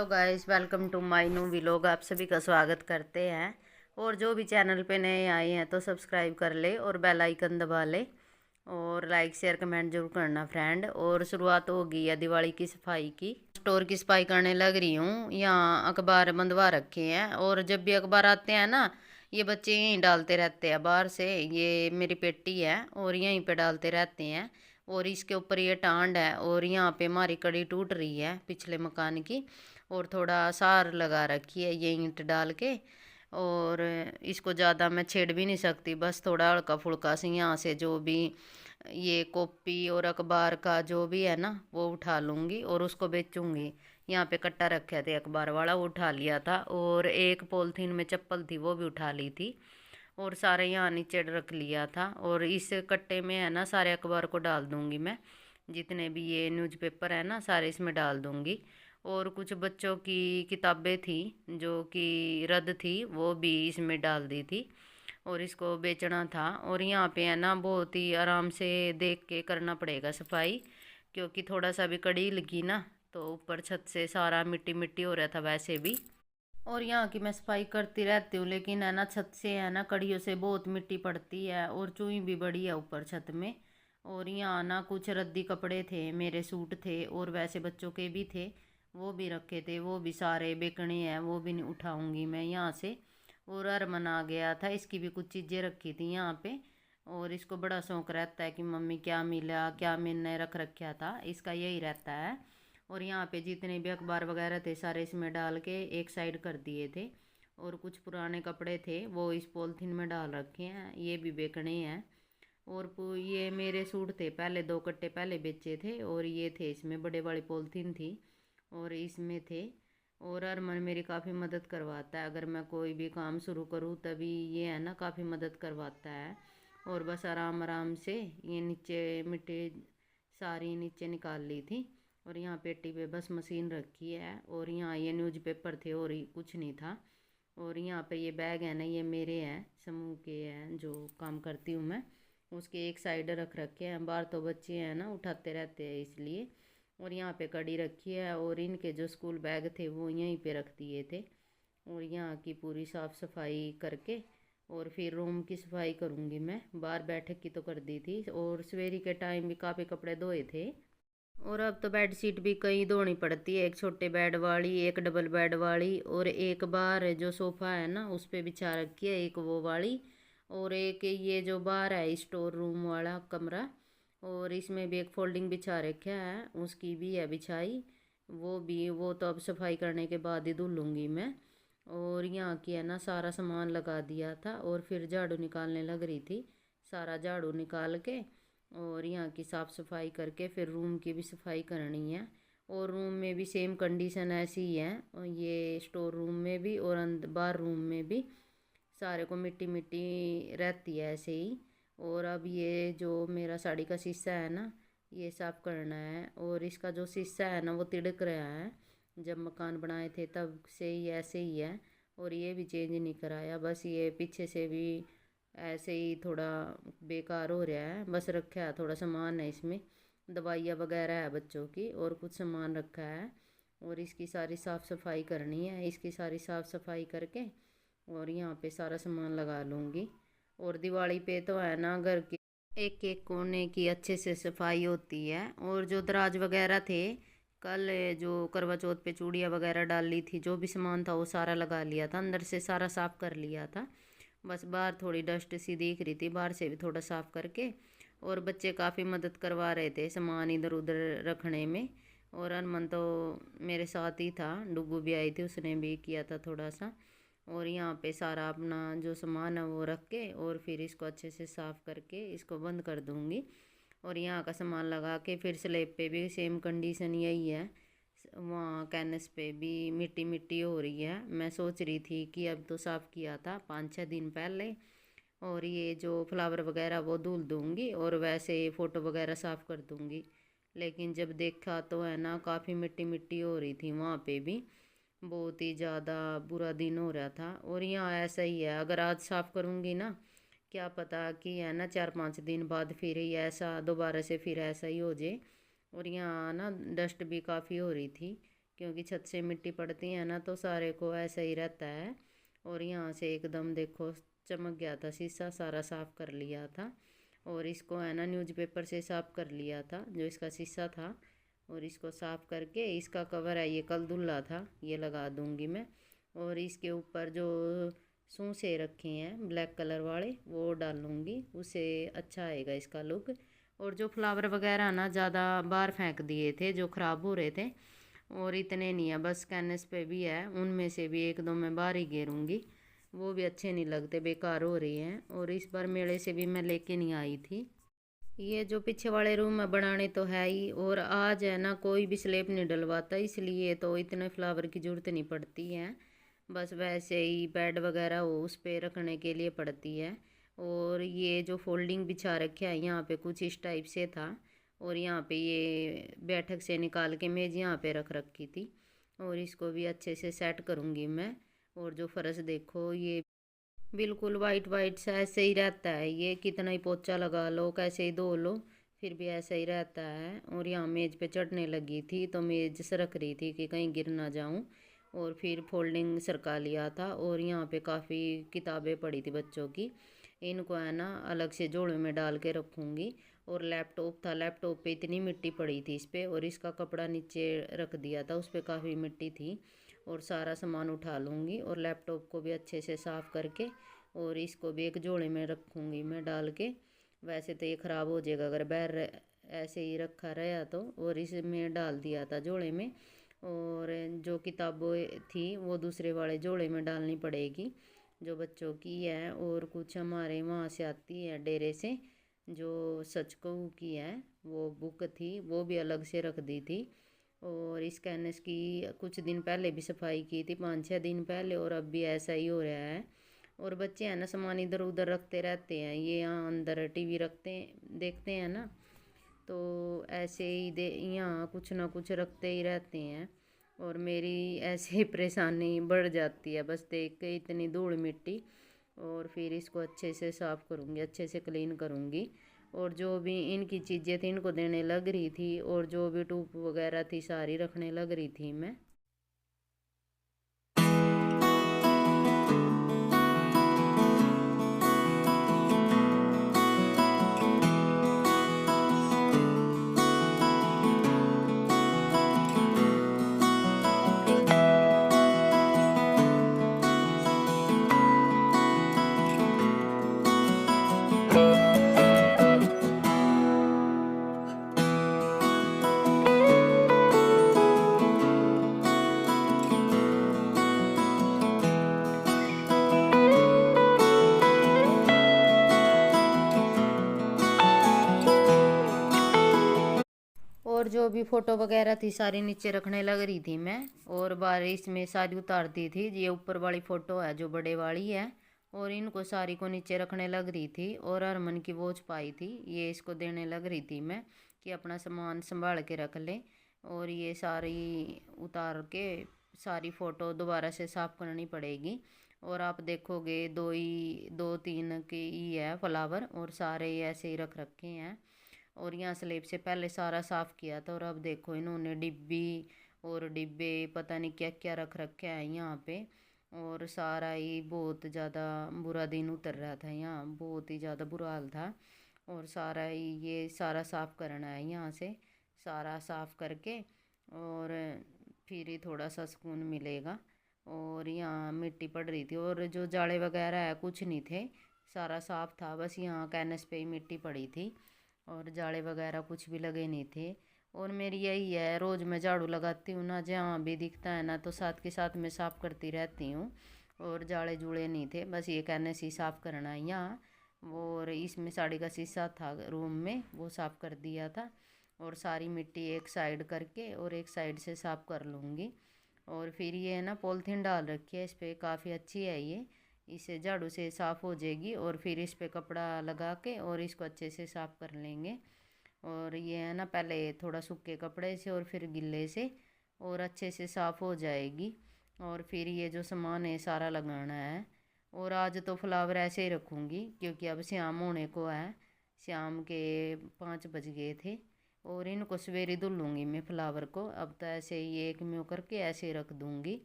Hello guys, welcome to my new vlog. आप सभी का स्वागत करते हैं। और जो भी चैनल पे नए आए हैं तो सब्सक्राइब कर ले और बेल आइकन दबा ले और लाइक शेयर कमेंट जरूर करना फ्रेंड। और शुरुआत हो गई है दिवाली की सफाई की। स्टोर की सफाई करने लग रही हूँ। यहाँ अखबार बंधवा रखे हैं और जब भी अखबार आते हैं ना, ये बच्चे यहीं डालते रहते हैं बाहर से। ये मेरी पेटी है और यहीं पे डालते रहते हैं। और इसके ऊपर ये टांड है और यहाँ पे हमारी कड़ी टूट रही है पिछले मकान की। और थोड़ा सार लगा रखी है ये ईंट डाल के। और इसको ज़्यादा मैं छेड़ भी नहीं सकती, बस थोड़ा हल्का फुल्का से यहाँ से जो भी ये कॉपी और अखबार का जो भी है ना वो उठा लूँगी और उसको बेचूँगी। यहाँ पे कट्टा रखे थे अखबार वाला, वो उठा लिया था। और एक पॉलिथीन में चप्पल थी वो भी उठा ली थी। और सारे यहाँ नीचे रख लिया था। और इस कट्टे में है ना सारे अखबार को डाल दूँगी मैं। जितने भी ये न्यूज़पेपर है ना सारे इसमें डाल दूँगी। और कुछ बच्चों की किताबें थी जो कि रद्द थी वो भी इसमें डाल दी थी। और इसको बेचना था। और यहाँ पे है ना बहुत ही आराम से देख के करना पड़ेगा सफाई, क्योंकि थोड़ा सा भी कड़ी लगी ना तो ऊपर छत से सारा मिट्टी मिट्टी हो रहा था वैसे भी। और यहाँ की मैं सफाई करती रहती हूँ, लेकिन है ना छत से है ना कड़ियों से बहुत मिट्टी पड़ती है और चूई भी बड़ी है ऊपर छत में। और यहाँ ना कुछ रद्दी कपड़े थे, मेरे सूट थे और वैसे बच्चों के भी थे, वो भी रखे थे, वो भी सारे बेचने हैं, वो भी नहीं उठाऊंगी मैं यहाँ से। और हरमन आ गया था, इसकी भी कुछ चीज़ें रखी थी यहाँ पे। और इसको बड़ा शौक रहता है कि मम्मी क्या मिला क्या मैंने रख रखा था, इसका यही रहता है। और यहाँ पे जितने भी अखबार वगैरह थे सारे इसमें डाल के एक साइड कर दिए थे। और कुछ पुराने कपड़े थे वो इस पॉलिथीन में डाल रखे हैं, ये भी बेचने हैं। और ये मेरे सूट थे, पहले दो कट्टे पहले बेचे थे और ये थे इसमें बड़े बड़ी पॉलिथीन थी और इसमें थे। और अरमन मेरी काफ़ी मदद करवाता है, अगर मैं कोई भी काम शुरू करूँ तभी ये है ना काफ़ी मदद करवाता है। और बस आराम आराम से ये नीचे मिट्टी सारी नीचे निकाल ली थी। और यहाँ पेटी पे बस मशीन रखी है। और यहाँ ये न्यूज़पेपर थे और कुछ नहीं था। और यहाँ पे ये बैग है ना ये मेरे हैं, समूह के हैं जो काम करती हूँ मैं, उसके एक साइड रख रखे हैं। बाहर तो बच्चे हैं ना उठाते रहते हैं इसलिए। और यहाँ पे कड़ी रखी है और इनके जो स्कूल बैग थे वो यहीं पे रख दिए थे। और यहाँ की पूरी साफ़ सफाई करके और फिर रूम की सफाई करूँगी मैं। बाहर बैठक की तो कर दी थी और सवेरे के टाइम भी काफ़ी कपड़े धोए थे। और अब तो बेड शीट भी कई धोनी पड़ती है, एक छोटे बेड वाली, एक डबल बेड वाली, और एक बार जो सोफ़ा है ना उस पे बिछा रखी है एक वो वाली। और एक ये जो बाहर है स्टोर रूम वाला कमरा, और इसमें भी एक फोल्डिंग बिछा रखा है, उसकी भी है बिछाई। वो भी, वो तो अब सफाई करने के बाद ही धुलूँगी मैं। और यहाँ की है ना सारा सामान लगा दिया था और फिर झाड़ू निकालने लग रही थी। सारा झाड़ू निकाल के और यहाँ की साफ़ सफाई करके फिर रूम की भी सफाई करनी है। और रूम में भी सेम कंडीशन ऐसी ही है, और ये स्टोर रूम में भी और अंदर बाहर रूम में भी सारे को मिट्टी मिट्टी रहती है ऐसे ही। और अब ये जो मेरा साड़ी का शीशा है ना ये साफ़ करना है। और इसका जो शीशा है ना वो तिड़क रहा है, जब मकान बनाए थे तब से ही ऐसे ही है। और ये भी चेंज नहीं कराया, बस ये पीछे से भी ऐसे ही थोड़ा बेकार हो रहा है। बस रखा है, थोड़ा सामान है इसमें, दवाइयाँ वगैरह है बच्चों की और कुछ सामान रखा है। और इसकी सारी साफ़ सफाई करनी है, इसकी सारी साफ़ सफाई करके और यहाँ पे सारा सामान लगा लूँगी। और दिवाली पे तो है ना घर के एक एक कोने की अच्छे से सफाई होती है। और जो दराज वगैरह थे, कल जो करवा चौथ पे चूड़ियाँ वगैरह डाल ली थी, जो भी सामान था वो सारा लगा लिया था, अंदर से सारा साफ़ कर लिया था। बस बाहर थोड़ी डस्ट सी दिख रही थी, बाहर से भी थोड़ा साफ़ करके। और बच्चे काफ़ी मदद करवा रहे थे सामान इधर उधर रखने में। और अनमन तो मेरे साथ ही था, डुगू भी आई थी उसने भी किया था थोड़ा सा। और यहाँ पे सारा अपना जो सामान है वो रख के और फिर इसको अच्छे से साफ़ करके इसको बंद कर दूँगी। और यहाँ का सामान लगा के फिर स्लेब पे भी सेम कंडीशन यही है, वहाँ कैनस पे भी मिट्टी मिट्टी हो रही है। मैं सोच रही थी कि अब तो साफ़ किया था 5-6 दिन पहले, और ये जो फ्लावर वगैरह वो धुल दूँगी और वैसे फ़ोटो वगैरह साफ़ कर दूँगी। लेकिन जब देखा तो है ना काफ़ी मिट्टी मिट्टी हो रही थी वहाँ पे भी, बहुत ही ज़्यादा बुरा दिन हो रहा था। और यहाँ ऐसा ही है, अगर आज साफ़ करूँगी ना, क्या पता कि है ना 4-5 दिन बाद फिर ही ऐसा दोबारा से फिर ऐसा ही हो जाए। और यहाँ ना डस्ट भी काफ़ी हो रही थी, क्योंकि छत से मिट्टी पड़ती है ना तो सारे को ऐसा ही रहता है। और यहाँ से एकदम देखो चमक गया था शीशा, सारा साफ़ कर लिया था। और इसको है ना न्यूज़पेपर से साफ़ कर लिया था जो इसका शीशा था। और इसको साफ़ करके इसका कवर है, ये कल धुला था, ये लगा दूँगी मैं। और इसके ऊपर जो सूसे रखे हैं ब्लैक कलर वाले वो डालूँगी, उससे अच्छा आएगा इसका लुक। और जो फ्लावर वगैरह ना ज़्यादा बाहर फेंक दिए थे जो ख़राब हो रहे थे, और इतने नहीं है, बस कैनस पे भी है, उनमें से भी एक दो मैं बाहर ही गेरूँगी, वो भी अच्छे नहीं लगते, बेकार हो रही हैं। और इस बार मेले से भी मैं लेके नहीं आई थी। ये जो पीछे वाले रूम में बनाने तो है ही, और आज है ना कोई भी स्लेब नहीं डलवाता, इसलिए तो इतने फ्लावर की ज़रूरत नहीं पड़ती है। बस वैसे ही बेड वगैरह हो उस पर रखने के लिए पड़ती है। और ये जो फोल्डिंग बिछा रखा है यहाँ पे कुछ इस टाइप से था। और यहाँ पे ये बैठक से निकाल के मेज़ यहाँ पे रख रखी थी। और इसको भी अच्छे से सेट करूँगी मैं। और जो फर्श देखो ये बिल्कुल वाइट वाइट सा ऐसे ही रहता है, ये कितना ही पोछा लगा लो कैसे ही धो लो फिर भी ऐसा ही रहता है। और यहाँ मेज़ पे चढ़ने लगी थी तो मेज़ सरक रही थी कि कहीं गिर ना जाऊँ। और फिर फोल्डिंग सरका लिया था। और यहाँ पे काफ़ी किताबें पड़ी थी बच्चों की, इनको है ना अलग से जोड़े में डाल के रखूँगी। और लैपटॉप था, लैपटॉप पे इतनी मिट्टी पड़ी थी इस पर, और इसका कपड़ा नीचे रख दिया था, उस पर काफ़ी मिट्टी थी। और सारा सामान उठा लूँगी और लैपटॉप को भी अच्छे से साफ़ करके और इसको भी एक जोड़े में रखूँगी मैं डाल के। वैसे तो ये ख़राब हो जाएगा अगर बाहर ऐसे ही रखा रहा तो। और इसमें डाल दिया था जोड़े में। और जो किताबें थी वो दूसरे वाले जोड़े में डालनी पड़ेगी जो बच्चों की है। और कुछ हमारे वहाँ से आती है डेरे से, जो सचकऊ की है वो बुक थी, वो भी अलग से रख दी थी। और इस कैनस की कुछ दिन पहले भी सफाई की थी, 5-6 दिन पहले, और अब भी ऐसा ही हो रहा है। और बच्चे हैं ना सामान इधर उधर रखते रहते हैं, ये यहाँ अंदर टीवी रखते देखते हैं ना तो ऐसे ही दे यहाँ कुछ ना कुछ रखते ही रहते हैं। और मेरी ऐसे ही परेशानी बढ़ जाती है बस देख के इतनी धूल मिट्टी। और फिर इसको अच्छे से साफ़ करूँगी, अच्छे से क्लीन करूँगी। और जो भी इनकी चीज़ें थी इनको देने लग रही थी, और जो भी टूप वगैरह थी सारी रखने लग रही थी मैं। और जो भी फ़ोटो वगैरह थी सारी नीचे रखने लग रही थी मैं, और बारिश में सारी उतार दी थी। ये ऊपर वाली फ़ोटो है जो बड़े वाली है, और इनको सारी को नीचे रखने लग रही थी। और हरमन की वॉच पाई थी, ये इसको देने लग रही थी मैं कि अपना सामान संभाल के रख ले। और ये सारी उतार के सारी फ़ोटो दोबारा से साफ़ करनी पड़ेगी। और आप देखोगे दो तीन की ही है फ्लावर, और सारे ऐसे ही रख रखे हैं। और यहाँ स्लेब से पहले सारा साफ़ किया था, और अब देखो इन्होंने डिब्बी और डिब्बे पता नहीं क्या क्या रख रखे हैं यहाँ पे। और सारा ही बहुत ज़्यादा बुरा दिन उतर रहा था, यहाँ बहुत ही ज़्यादा बुरा हाल था। और सारा ही ये सारा साफ़ करना है यहाँ से, सारा साफ़ करके और फिर ही थोड़ा सा सुकून मिलेगा। और यहाँ मिट्टी पड़ रही थी, और जो जाले वगैरह है कुछ नहीं थे, सारा साफ़ था, बस यहाँ कैनस पे ही मिट्टी पड़ी थी। और जाले वगैरह कुछ भी लगे नहीं थे। और मेरी यही है, रोज़ मैं झाड़ू लगाती हूँ ना, जहाँ भी दिखता है ना तो साथ के साथ मैं साफ़ करती रहती हूँ। और जाले जुड़े नहीं थे, बस ये कहने से साफ़ करना है यहाँ। और इसमें साड़ी का शीशा था रूम में, वो साफ़ कर दिया था। और सारी मिट्टी एक साइड करके और एक साइड से साफ़ कर लूँगी। और फिर ये है ना पॉलीथीन डाल रखी है इस पर, काफ़ी अच्छी है ये, इसे झाड़ू से साफ़ हो जाएगी। और फिर इस पर कपड़ा लगा के और इसको अच्छे से साफ़ कर लेंगे। और ये है ना पहले थोड़ा सूखे कपड़े से और फिर गिल्ले से, और अच्छे से साफ़ हो जाएगी। और फिर ये जो सामान है सारा लगाना है। और आज तो फ्लावर ऐसे ही रखूँगी क्योंकि अब शाम होने को है, शाम के 5 बज गए थे। और इनको सवेरे धुल लूँगी मैं फ्लावर को। अब तो ऐसे ही एक में करके ऐसे रख दूँगी।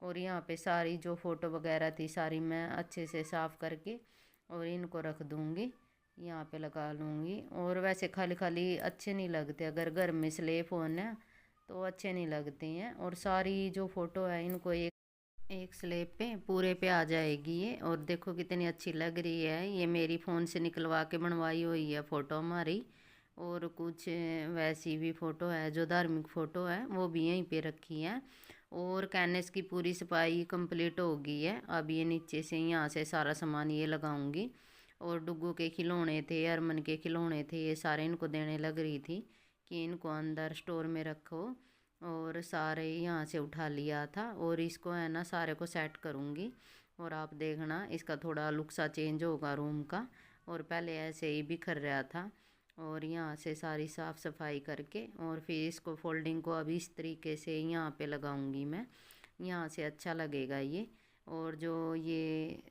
और यहाँ पे सारी जो फ़ोटो वगैरह थी सारी मैं अच्छे से साफ़ करके और इनको रख दूँगी, यहाँ पे लगा लूँगी। और वैसे खाली खाली अच्छे नहीं लगते, अगर घर में स्लेप हो ना तो अच्छे नहीं लगते हैं। और सारी जो फ़ोटो है इनको एक एक स्लेब पे पूरे पे आ जाएगी ये। और देखो कितनी अच्छी लग रही है, ये मेरी फ़ोन से निकलवा के बनवाई हुई है फ़ोटो हमारी। और कुछ वैसी भी फ़ोटो है, जो धार्मिक फ़ोटो है वो भी यहीं पे रखी है। और कैनस की पूरी सफाई कंप्लीट हो गई है। अब ये नीचे से यहाँ से सारा सामान ये लगाऊंगी। और डुग्गू के खिलौने थे, अरमन के खिलौने थे, ये सारे इनको देने लग रही थी कि इनको अंदर स्टोर में रखो। और सारे यहाँ से उठा लिया था और इसको है ना सारे को सेट करूँगी। और आप देखना इसका थोड़ा लुक सा चेंज होगा रूम का। और पहले ऐसे ही बिखर रहा था। और यहाँ से सारी साफ़ सफाई करके और फिर इसको फोल्डिंग को अभी इस तरीके से यहाँ पे लगाऊंगी मैं, यहाँ से अच्छा लगेगा ये। और जो ये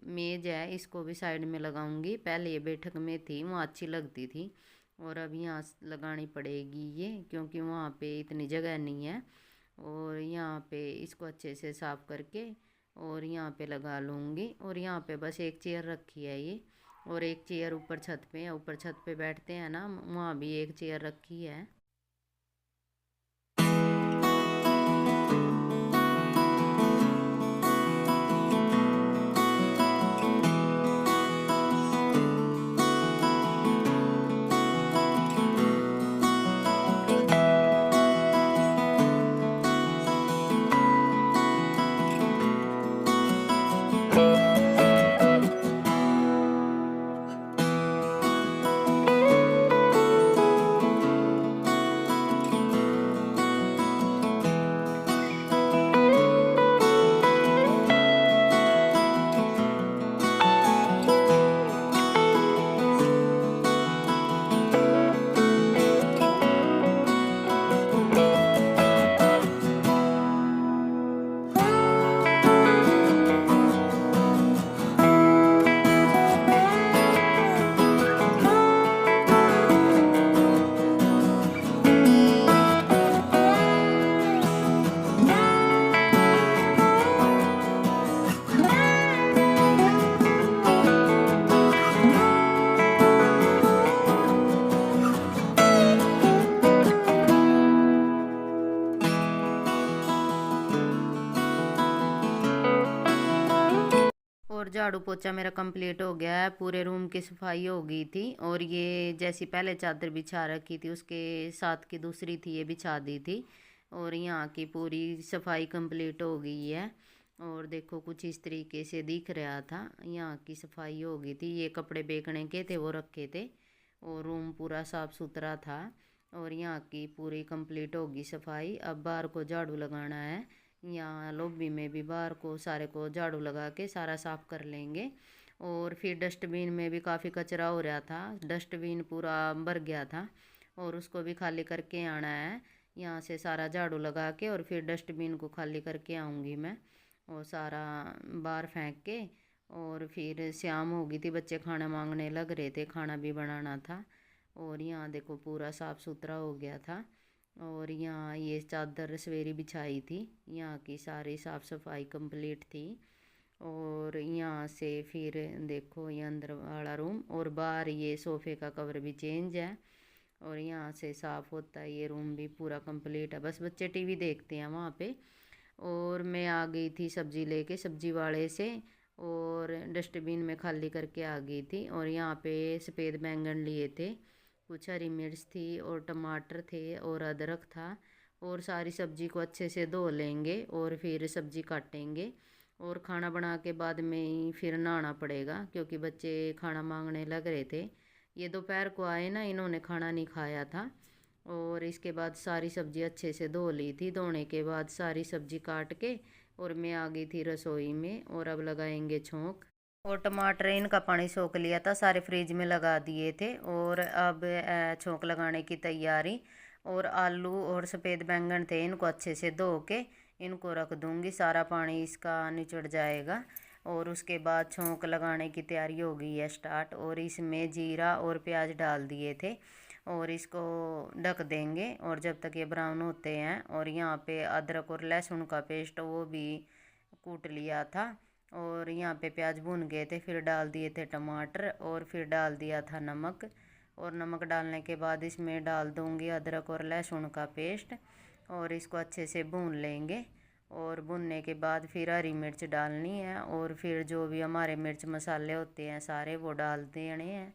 मेज़ है इसको भी साइड में लगाऊंगी, पहले ये बैठक में थी वहाँ अच्छी लगती थी। और अब यहाँ लगानी पड़ेगी ये, क्योंकि वहाँ पे इतनी जगह नहीं है। और यहाँ पे इसको अच्छे से साफ़ करके और यहाँ पे लगा लूँगी। और यहाँ पे बस एक चेयर रखी है ये, और एक चेयर ऊपर छत पे है, ऊपर छत पे बैठते हैं ना, वहाँ भी एक चेयर रखी है। और झाड़ू पोछा मेरा कंप्लीट हो गया है, पूरे रूम की सफाई हो गई थी। और ये जैसी पहले चादर बिछा रखी थी उसके साथ की दूसरी थी ये बिछा दी थी। और यहाँ की पूरी सफाई कंप्लीट हो गई है। और देखो कुछ इस तरीके से दिख रहा था, यहाँ की सफाई हो गई थी। ये कपड़े बेचने के थे वो रखे थे, और रूम पूरा साफ़ सुथरा था। और यहाँ की पूरी कंप्लीट होगी सफाई। अब बाहर को झाड़ू लगाना है, यहाँ लॉबी में भी बाहर को सारे को झाड़ू लगा के सारा साफ़ कर लेंगे। और फिर डस्टबिन में भी काफ़ी कचरा हो रहा था, डस्टबिन पूरा भर गया था, और उसको भी खाली करके आना है। यहाँ से सारा झाड़ू लगा के और फिर डस्टबिन को खाली करके आऊँगी मैं, और सारा बाहर फेंक के। और फिर शाम हो गई थी, बच्चे खाना मांगने लग रहे थे, खाना भी बनाना था। और यहाँ देखो पूरा साफ़ सुथरा हो गया था। और यहाँ ये चादर सवेरी बिछाई थी, यहाँ की सारी साफ़ सफाई कंप्लीट थी। और यहाँ से फिर देखो ये अंदर वाला रूम, और बाहर ये सोफ़े का कवर भी चेंज है। और यहाँ से साफ़ होता है, ये रूम भी पूरा कंप्लीट है, बस बच्चे टीवी देखते हैं वहाँ पे। और मैं आ गई थी सब्ज़ी लेके सब्ज़ी वाले से, और डस्टबिन में खाली करके आ गई थी। और यहाँ पे सफ़ेद बैंगन लिए थे, कुछ हरी मिर्च थी, और टमाटर थे, और अदरक था। और सारी सब्ज़ी को अच्छे से धो लेंगे और फिर सब्ज़ी काटेंगे। और खाना बना के बाद में ही फिर नहाना पड़ेगा, क्योंकि बच्चे खाना मांगने लग रहे थे। ये दोपहर को आए ना, इन्होंने खाना नहीं खाया था। और इसके बाद सारी सब्ज़ी अच्छे से धो ली थी, धोने के बाद सारी सब्ज़ी काट के और मैं आ गई थी रसोई में। और अब लगाएंगे छोंक। और टमाटर इनका पानी सोख लिया था, सारे फ्रिज में लगा दिए थे। और अब छोंक लगाने की तैयारी। और आलू और सफ़ेद बैंगन थे, इनको अच्छे से धो के इनको रख दूँगी, सारा पानी इसका निचड़ जाएगा। और उसके बाद छोंक लगाने की तैयारी हो गई है स्टार्ट। और इसमें जीरा और प्याज डाल दिए थे, और इसको ढक देंगे और जब तक ये ब्राउन होते हैं। और यहाँ पे अदरक और लहसुन का पेस्ट वो भी कूट लिया था। और यहाँ पे प्याज भून गए थे, फिर डाल दिए थे टमाटर और फिर डाल दिया था नमक। और नमक डालने के बाद इसमें डाल दूँगी अदरक और लहसुन का पेस्ट और इसको अच्छे से भून लेंगे। और भुनने के बाद फिर हरी मिर्च डालनी है और फिर जो भी हमारे मिर्च मसाले होते हैं सारे वो डाल देने हैं।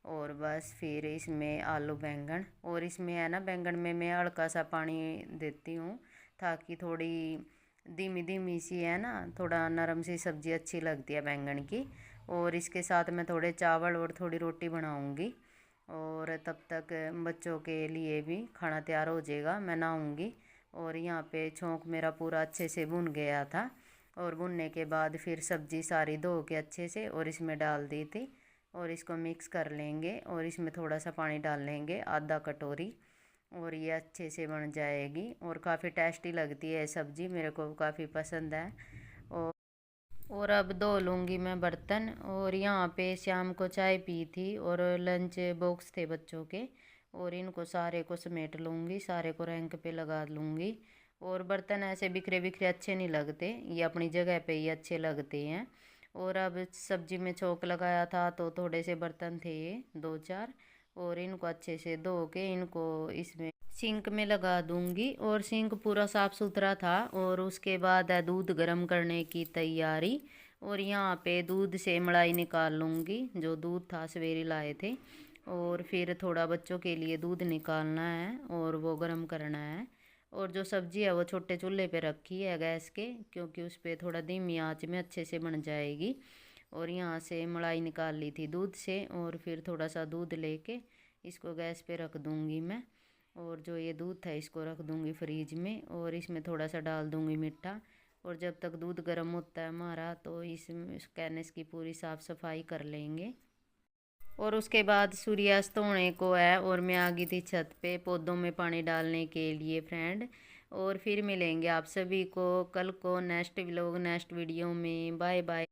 और बस फिर इसमें आलू बैंगन, और इसमें है ना बैंगन में मैं हल्का सा पानी देती हूँ ताकि थोड़ी धीमी धीमी सी है ना, थोड़ा नरम सी सब्ज़ी अच्छी लगती है बैंगन की। और इसके साथ मैं थोड़े चावल और थोड़ी रोटी बनाऊँगी और तब तक बच्चों के लिए भी खाना तैयार हो जाएगा, मैं नहाऊँगी। और यहाँ पे छोंक मेरा पूरा अच्छे से भुन गया था। और भुनने के बाद फिर सब्ज़ी सारी धो के अच्छे से और इसमें डाल दी थी और इसको मिक्स कर लेंगे। और इसमें थोड़ा सा पानी डाल लेंगे, आधा कटोरी, और ये अच्छे से बन जाएगी। और काफ़ी टेस्टी लगती है सब्ज़ी, मेरे को काफ़ी पसंद है। और और अब धो लूँगी मैं बर्तन। और यहाँ पे शाम को चाय पी थी और लंच बॉक्स थे बच्चों के, और इनको सारे को समेट लूँगी, सारे को रैंक पे लगा लूँगी। और बर्तन ऐसे बिखरे बिखरे अच्छे नहीं लगते, ये अपनी जगह पे ही अच्छे लगते हैं। और अब सब्जी में छोंक लगाया था तो थोड़े से बर्तन थे ये 2-4, और इनको अच्छे से धो के इनको इसमें सिंक में लगा दूंगी। और सिंक पूरा साफ़ सुथरा था। और उसके बाद है दूध गर्म करने की तैयारी। और यहाँ पे दूध से मलाई निकाल लूँगी, जो दूध था सवेरे लाए थे। और फिर थोड़ा बच्चों के लिए दूध निकालना है और वो गर्म करना है। और जो सब्ज़ी है वो छोटे चूल्हे पे रखी है गैस के, क्योंकि उस पर थोड़ा धीमी आंच में अच्छे से बन जाएगी। और यहाँ से मलाई निकाल ली थी दूध से, और फिर थोड़ा सा दूध लेके इसको गैस पे रख दूँगी मैं। और जो ये दूध था इसको रख दूँगी फ्रीज में, और इसमें थोड़ा सा डाल दूँगी मीठा। और जब तक दूध गर्म होता है हमारा तो इसमें कैनेस की पूरी साफ़ सफाई कर लेंगे। और उसके बाद सूर्यास्त होने को है और मैं आ गई थी छत पे पौधों में पानी डालने के लिए फ्रेंड। और फिर मिलेंगे आप सभी को कल को नेक्स्ट व्लॉग नेक्स्ट वीडियो में। Bye bye.